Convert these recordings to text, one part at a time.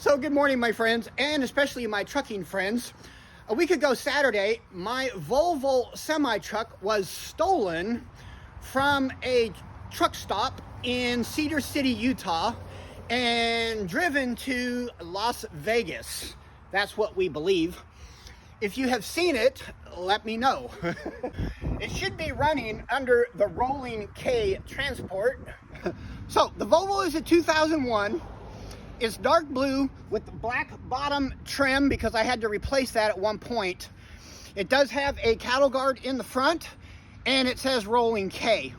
So good morning, my friends, and especially my trucking friends. A week ago Saturday, my Volvo semi-truck was stolen from a truck stop in Cedar City, Utah, and driven to Las Vegas. That's what we believe. If you have seen it, let me know. It should be running under the Rolling K transport. So the Volvo is a 2001. It's dark blue with the black bottom trim because I had to replace that at one point. It does have a cattle guard in the front, and it says Rolling K.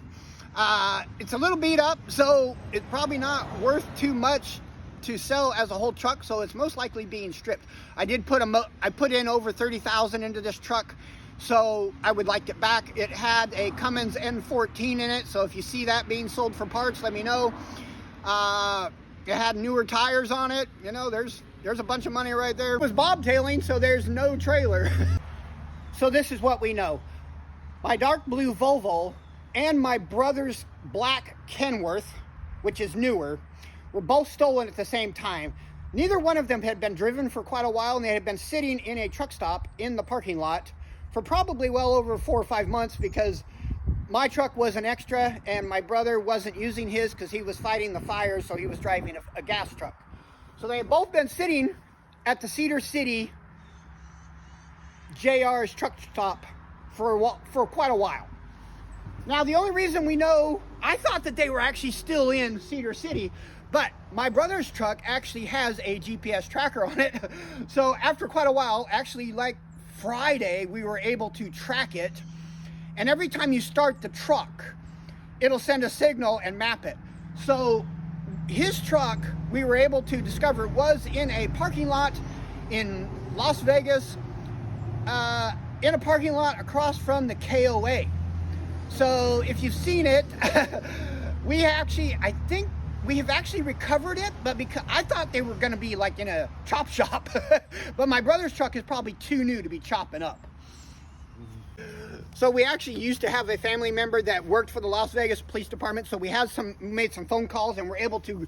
It's a little beat up, so it's probably not worth too much to sell as a whole truck, so it's most likely being stripped. I put in over 30,000 into this truck, so I would like it back. It had a Cummins N14 in it, so if you see that being sold for parts, let me know. It had newer tires on it. You know, there's a bunch of money right there. It was bobtailing, so there's no trailer. So this is what we know. My dark blue Volvo and my brother's black Kenworth, which is newer, were both stolen at the same time. Neither one of them had been driven for quite a while, and they had been sitting in a truck stop in the parking lot for probably well over 4 or 5 months, because my truck was an extra and my brother wasn't using his because he was fighting the fires, so he was driving a gas truck. So they had both been sitting at the Cedar City JR's truck stop for quite a while. Now, the only reason we know, I thought that they were actually still in Cedar City, but my brother's truck actually has a GPS tracker on it. So after quite a while, actually like Friday, we were able to track it. And every time you start the truck, it'll send a signal and map it. So his truck, we were able to discover, was in a parking lot in Las Vegas, in a parking lot across from the KOA. So if you've seen it, I think we have actually recovered it, but because I thought they were gonna be like in a chop shop, but my brother's truck is probably too new to be chopping up. So we actually used to have a family member that worked for the Las Vegas Police Department, so we made some phone calls and were able to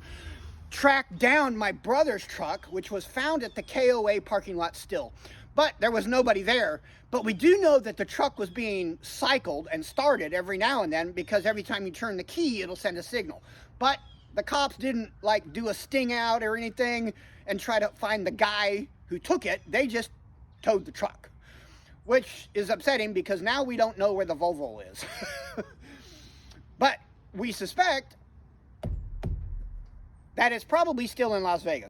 track down my brother's truck, which was found at the KOA parking lot still. But there was nobody there. But we do know that the truck was being cycled and started every now and then, because every time you turn the key, it'll send a signal. But the cops didn't like do a sting out or anything and try to find the guy who took it. They just towed the truck, which is upsetting because now we don't know where the Volvo is. But we suspect that it's probably still in Las Vegas.